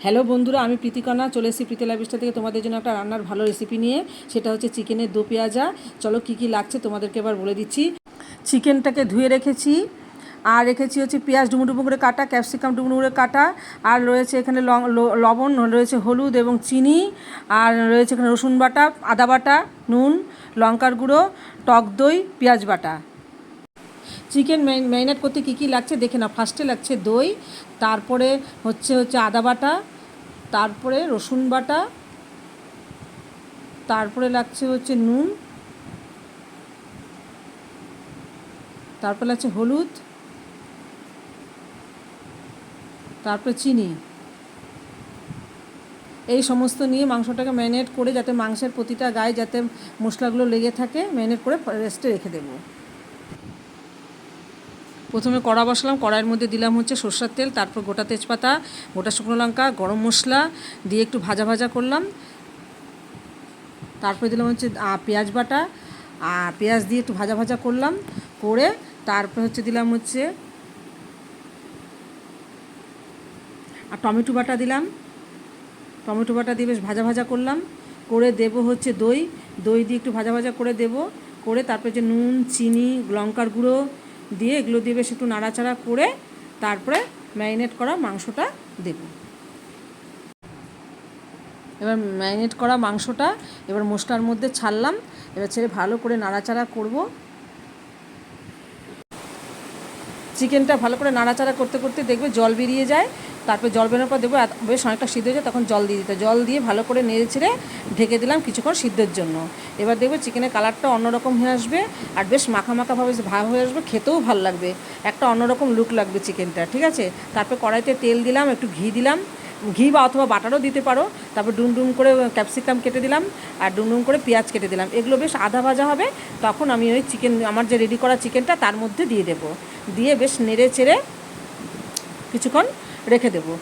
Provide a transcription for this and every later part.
Hello বন্ধুরা, আমি প্রীতিকণা চলে এসেছি প্রীতি লাইফস্টাইল থেকে তোমাদের জন্য একটা রান্নার ভালো রেসিপি নিয়ে। সেটা হচ্ছে চিকেনের দো পেঁয়াজা। চলো কী কী লাগছে তোমাদেরকে এবার বলে দিচ্ছি। চিকেনটাকে ধুয়ে রেখেছি, আর রেখেছি হচ্ছে পেঁয়াজ ডুমো ডুমো করে কাটা, ক্যাপসিকাম ডুমো ডুমো করে কাটা, আর রয়েছে এখানে লবণ, রয়েছে হলুদ এবং চিনি, আর রয়েছে এখানে রসুন বাটা, আদা বাটা, নুন, লঙ্কার গুঁড়ো, টক দই, পেঁয়াজ বাটা। চিকেন ম্যারিনেট করতে কী কী লাগছে দেখে না। ফার্স্টে লাগছে দই, তারপরে হচ্ছে আদা বাটা, তারপরে রসুন বাটা, তারপরে লাগছে নুন, তারপরে লাগছে হলুদ, তারপরে চিনি। এই সমস্ত নিয়ে মাংসটাকে ম্যারিনেট করে, যাতে মাংসের প্রতিটা গায়ে যাতে মশলাগুলো লেগে থাকে, ম্যারিনেট করে রেস্টে রেখে দেবো। প্রথমে কড়া বসালাম, কড়াইয়ের মধ্যে দিলাম সরষের তেল, তারপর গোটা তেজপাতা, গোটা শুকনো লঙ্কা, গরম মশলা দিয়ে একটু ভাজা ভাজা করলাম। তারপরে দিলাম পেঁয়াজ বাটা, আর পেঁয়াজ দিয়ে একটু ভাজা ভাজা করলাম, করে তারপরে দিলাম আর টমেটো বাটা দিলাম। টমেটো বাটা দিয়ে বেশ ভাজা ভাজা করলাম, করে দেবো দই। দই দিয়ে একটু ভাজা ভাজা করে দেবো, করে তারপরে নুন, চিনি, লঙ্কার গুঁড়ো দিয়ে এগুলো দিয়ে বেশ একটু নাড়াচাড়া করে তারপরে ম্যারিনেট করা মাংসটা দেবো। এবার ম্যারিনেট করা মাংসটা এবার মশলার মধ্যে ছাড়লাম, এবার ছেড়ে ভালো করে নাড়াচাড়া করব। চিকেনটা ভালো করে নাড়াচাড়া করতে করতে দেখবে জল বেরিয়ে যায়, তারপর জল বেরোনোর পর দেখবো বেশ অনেকটা সিদ্ধ হয়ে যায়, তখন জল দিয়ে দিতে, জল দিয়ে ভালো করে নেড়ে ছেড়ে ঢেকে দিলাম কিছুক্ষণ সিদ্ধের জন্য। এবার দেখবে চিকেনের কালারটা অন্যরকম হয়ে আসবে, আর বেশ মাখা মাখাভাবে ভাব হয়ে আসবে, খেতেও ভালো লাগবে, একটা অন্যরকম লুক লাগবে চিকেনটা। ঠিক আছে, তারপর কড়াইতে তেল দিলাম, একটু ঘি দিলাম, ঘি বা অথবা বাটারও দিতে পারো। তারপর ডুম ডুম করে ক্যাপসিকাম কেটে দিলাম, আর ডুম ডুম করে পেঁয়াজ কেটে দিলাম। এগুলো বেশ আধা ভাজা হবে, তখন আমি ওই চিকেন, আমার যে রেডি করা চিকেনটা তার মধ্যে দিয়ে দেবো, দিয়ে বেশ নেড়ে চেড়ে কিছুক্ষণ রেখে দেবো।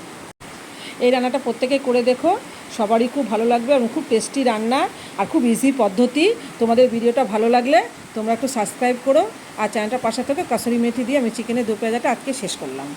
এই রান্নাটা প্রত্যেকে করে দেখো, সবারই খুব ভালো লাগবে এবং খুব টেস্টি রান্না আর খুব ইজি পদ্ধতি। তোমাদের ভিডিওটা ভালো লাগলে তোমরা একটু সাবস্ক্রাইব করো, আর চ্যানেলটা পাশে থেকে কাসুরি মেথি দিয়ে আমি চিকেনের দো পেঁয়াজাটা আজকে শেষ করলাম।